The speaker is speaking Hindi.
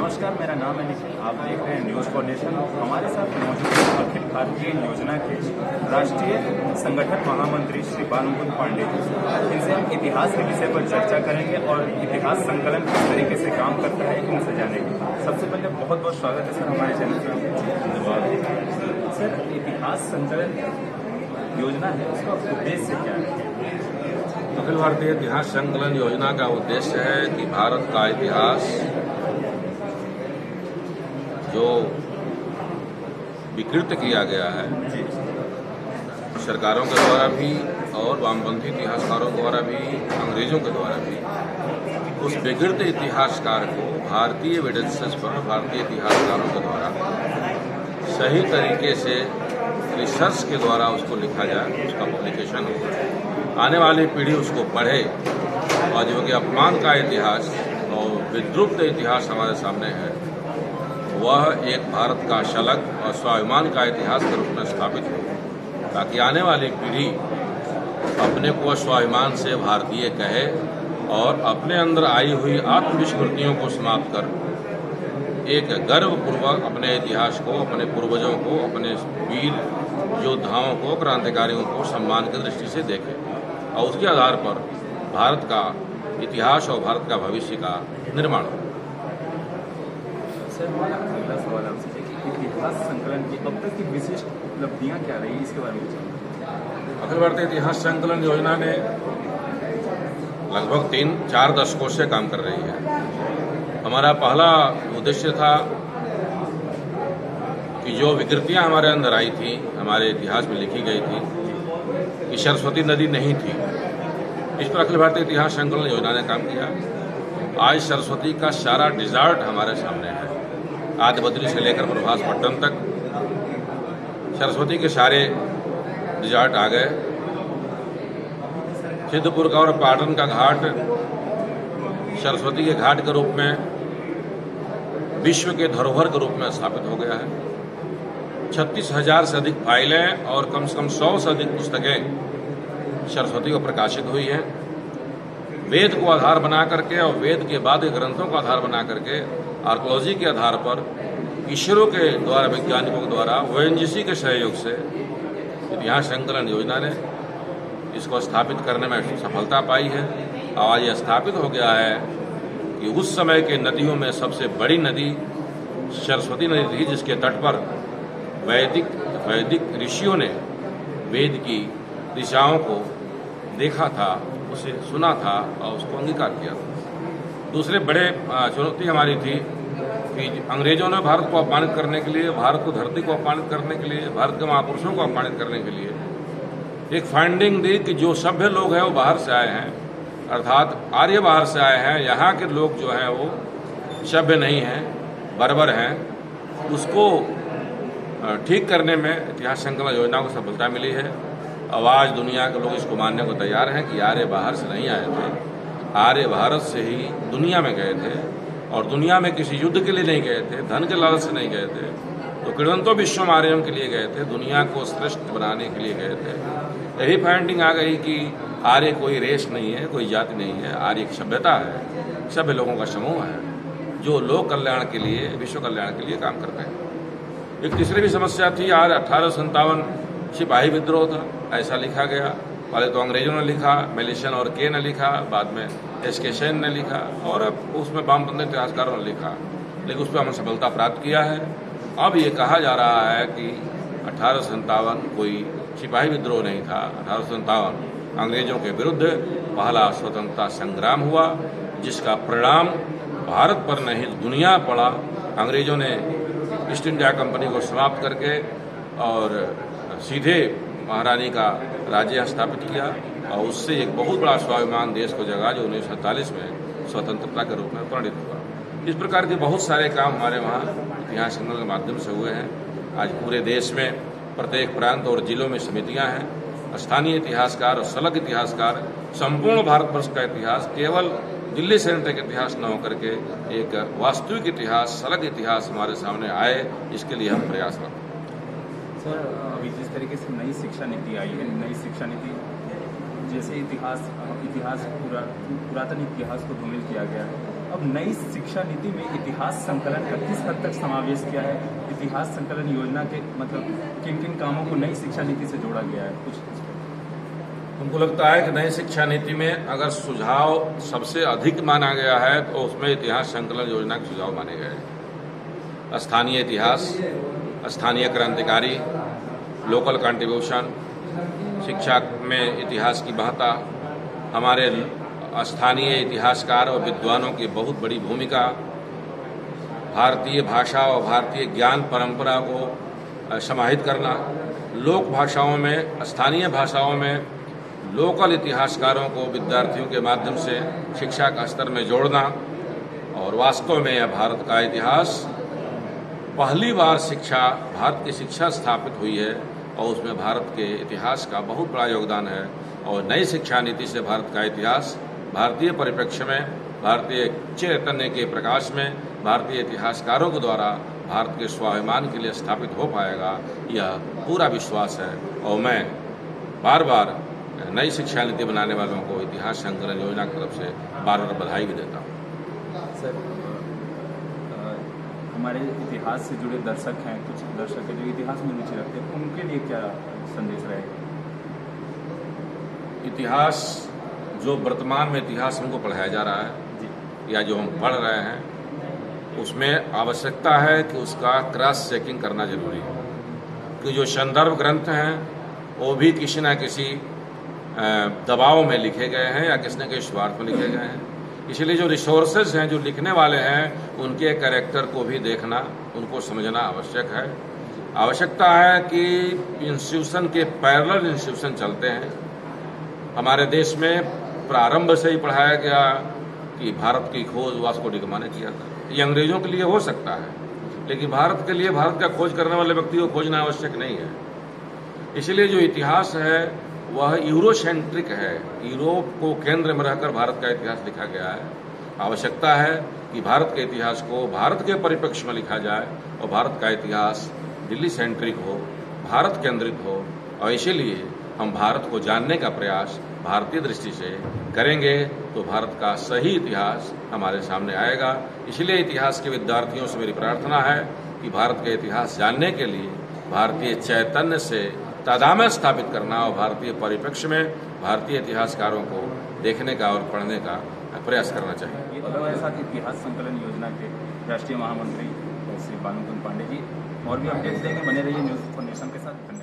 नमस्कार, मेरा नाम है निखिल। आप देख रहे हैं न्यूज़ फाउंडेशन। हमारे साथ मौजूद है अखिल भारतीय योजना के राष्ट्रीय संगठन महामंत्री श्री बालमुकुंद पांडे। इनसे हम इतिहास के विषय पर चर्चा करेंगे और इतिहास संकलन किस तरीके से काम करता है इनसे जानेंगे। सबसे पहले बहुत बहुत स्वागत है सर हमारे चैनल पर। धन्यवाद सर। इतिहास संकलन योजना है, उसका उद्देश्य क्या है? अखिल भारतीय इतिहास संकलन योजना का उद्देश्य है कि भारत का इतिहास जो विकृत किया गया है सरकारों के द्वारा भी और वामपंथी इतिहासकारों द्वारा भी, अंग्रेजों के द्वारा भी, उस विकृत इतिहासकार को भारतीय एविडेंसेस पर भारतीय इतिहासकारों के द्वारा सही तरीके से रिसर्च के द्वारा उसको लिखा जाए, उसका पब्लिकेशन हो, आने वाली पीढ़ी उसको पढ़े और जो कि अपमान का इतिहास और विद्रुप्त इतिहास हमारे सामने है वह एक भारत का शलक और स्वाभिमान का इतिहास के रूप में स्थापित हो, ताकि आने वाली पीढ़ी अपने को स्वाभिमान से भारतीय कहे और अपने अंदर आई हुई आत्मविस्मृतियों को समाप्त कर एक गर्वपूर्वक अपने इतिहास को, अपने पूर्वजों को, अपने वीर योद्धाओं को, क्रांतिकारियों को सम्मान की दृष्टि से देखे और उसके आधार पर भारत का इतिहास और भारत का भविष्य का निर्माण हो। सर, हमारा अगला सवाल आपसे है कि इतिहास संकलन की अब तक की विशिष्ट उपलब्धियां क्या रही, इसके बारे में बताइए। अखिल भारतीय इतिहास संकलन योजना ने लगभग 3-4 दशकों से काम कर रही है। हमारा पहला उद्देश्य था कि जो विकृतियां हमारे अंदर आई थी, हमारे इतिहास में लिखी गई थी कि सरस्वती नदी नहीं थी, इस पर अखिल भारतीय इतिहास संकलन योजना ने काम किया। आज सरस्वती का सारा डिजार्ट हमारे सामने है। आदिबद्री से लेकर प्रभास पट्टन तक सरस्वती के सारे डिजार्ट आ गए। सिद्धपुर का और पाटन का घाट सरस्वती के घाट के रूप में विश्व के धरोहर के रूप में स्थापित हो गया है। 36,000 से अधिक फाइलें और कम से कम 100 से अधिक पुस्तकें सरस्वती को प्रकाशित हुई हैं। वेद को आधार बना करके और वेद के बाद ग्रंथों को आधार बना करके आर्कोलॉजी के आधार पर इसरो के द्वारा, वैज्ञानिकों के द्वारा, ONGC के सहयोग से इतिहास संकलन योजना ने इसको स्थापित करने में सफलता पाई है। और आज यह स्थापित हो गया है कि उस समय के नदियों में सबसे बड़ी नदी सरस्वती नदी थी, जिसके तट पर वैदिक ऋषियों ने वेद की दिशाओं को देखा था, उसे सुना था और उसको अंगीकार किया था। दूसरे बड़े चुनौती हमारी थी कि अंग्रेजों ने भारत को अपमानित करने के लिए, भारत को धरती को अपमानित करने के लिए, भारत के महापुरुषों को अपमानित करने के लिए एक फाइंडिंग दी कि जो सभ्य लोग हैं वो बाहर से आए हैं, अर्थात आर्य बाहर से आए हैं, यहाँ के लोग जो हैं वो सभ्य नहीं हैं, बर्बर हैं। उसको ठीक करने में इतिहास संकलन योजना को सफलता मिली है। अब आज दुनिया के लोग इसको मानने को तैयार हैं कि आर्य बाहर से नहीं आए थे, आर्य भारत से ही दुनिया में गए थे और दुनिया में किसी युद्ध के लिए नहीं गए थे, धन के लालच से नहीं गए थे, तो किणवंतो विश्वम आर्यम के लिए गए थे, दुनिया को श्रेष्ठ बनाने के लिए गए थे। यही फाइंडिंग आ गई कि आर्य कोई रेस नहीं है, कोई जाति नहीं है, आर्य एक सभ्यता है, सभ्य लोगों का समूह है जो लोक कल्याण के लिए, विश्व कल्याण के लिए काम करते हैं। एक तीसरी भी समस्या थी। आज 1857 सिपाही विद्रोह था, ऐसा लिखा गया। पहले तो अंग्रेजों ने लिखा, मेलिसन और के ने लिखा, बाद में SK सेन ने लिखा और अब उसमें वामपंथी इतिहासकारों ने लिखा, लेकिन उस पर हमने सफलता प्राप्त किया है। अब ये कहा जा रहा है कि 1857 कोई सिपाही विद्रोह नहीं था। 1857 अंग्रेजों के विरुद्ध पहला स्वतंत्रता संग्राम हुआ, जिसका परिणाम भारत पर नहीं दुनिया पड़ा। अंग्रेजों ने ईस्ट इंडिया कंपनी को समाप्त करके और सीधे महारानी का राज्य स्थापित किया और उससे एक बहुत बड़ा स्वाभिमान देश को जगा, जो 1947 में स्वतंत्रता के रूप में परिणित हुआ। इस प्रकार के बहुत सारे काम हमारे वहाँ इतिहास संकलन के माध्यम से हुए हैं। आज पूरे देश में प्रत्येक प्रांत और जिलों में समितियां हैं। स्थानीय इतिहासकार और सलग इतिहासकार संपूर्ण भारतवर्ष का इतिहास केवल दिल्ली सेंट्रिक इतिहास न होकर के एक वास्तविक इतिहास, सलग इतिहास हमारे सामने आए, इसके लिए हम प्रयासरत हैं। सर, अभी जिस तरीके से नई शिक्षा नीति आई है, नई शिक्षा नीति जैसे पुरातन इतिहास को धूमिल किया गया है, अब नई शिक्षा नीति में इतिहास संकलन का किस हद तक समावेश किया है? इतिहास संकलन योजना के मतलब किन किन कामों को नई शिक्षा नीति से जोड़ा गया है? कुछ हमको लगता है कि नई शिक्षा नीति में अगर सुझाव सबसे अधिक माना गया है तो उसमें इतिहास संकलन योजना के सुझाव माने गए हैं। स्थानीय इतिहास, स्थानीय क्रांतिकारी, लोकल कंट्रीब्यूशन, शिक्षा में इतिहास की महत्ता, हमारे स्थानीय इतिहासकार और विद्वानों की बहुत बड़ी भूमिका, भारतीय भाषा और भारतीय ज्ञान परंपरा को समाहित करना, लोक भाषाओं में, स्थानीय भाषाओं में लोकल इतिहासकारों को विद्यार्थियों के माध्यम से शिक्षा का स्तर में जोड़ना। और वास्तव में यह भारत का इतिहास, पहली बार भारत की शिक्षा स्थापित हुई है और उसमें भारत के इतिहास का बहुत बड़ा योगदान है। और नई शिक्षा नीति से भारत का इतिहास भारतीय परिप्रेक्ष्य में, भारतीय चैतन्य के प्रकाश में, भारतीय इतिहासकारों के द्वारा भारत के स्वाभिमान के लिए स्थापित हो पाएगा, यह पूरा विश्वास है। और मैं बार बार नई शिक्षा नीति बनाने वालों को इतिहास संकलन योजना की तरफ से बार बार बधाई भी देता हूँ। सर, हमारे इतिहास से जुड़े दर्शक हैं, कुछ दर्शक हैं जो इतिहास में रुचि रखते हैं, उनके लिए क्या संदेश रहेगा? इतिहास, जो वर्तमान में इतिहास हमको पढ़ाया जा रहा है या जो हम पढ़ रहे हैं, उसमें आवश्यकता है कि उसका क्रॉस चेकिंग करना जरूरी है। कि जो संदर्भ ग्रंथ हैं वो भी किसी न किसी दबाव में लिखे गए हैं या किसी न किसी स्वार्थ में लिखे गए हैं। इसलिए जो रिसोर्सेज हैं, जो लिखने वाले हैं, उनके कैरेक्टर को भी देखना, उनको समझना आवश्यक है। आवश्यकता है कि इंस्टीट्यूशन के पैरेलल इंस्टीट्यूशन चलते हैं। हमारे देश में प्रारंभ से ही पढ़ाया गया कि भारत की खोज वास्को डी गामा ने किया था। ये अंग्रेजों के लिए हो सकता है, लेकिन भारत के लिए भारत का खोज करने वाले व्यक्ति को खोजना आवश्यक नहीं है। इसलिए जो इतिहास है वह यूरोसेंट्रिक है। यूरोप को केंद्र में रहकर भारत का इतिहास लिखा गया है। आवश्यकता है कि भारत के इतिहास को भारत के परिप्रेक्ष्य में लिखा जाए और भारत का इतिहास दिल्ली सेंट्रिक हो, भारत केंद्रित हो। और इसीलिए हम भारत को जानने का प्रयास भारतीय दृष्टि से करेंगे तो भारत का सही इतिहास हमारे सामने आएगा। इसलिए इतिहास के विद्यार्थियों से मेरी प्रार्थना है कि भारत के इतिहास जानने के लिए भारतीय चैतन्य से तादात्म्य स्थापित करना और भारतीय परिप्रेक्ष्य में भारतीय इतिहासकारों को देखने का और पढ़ने का प्रयास करना चाहिए। हमारे साथ इतिहास संकलन योजना के राष्ट्रीय महामंत्री श्री बालमुकुंद पांडे जी और भी अपडेट्स देंगे। बने रहिए न्यूज़ इन्फॉर्मेशन के साथ।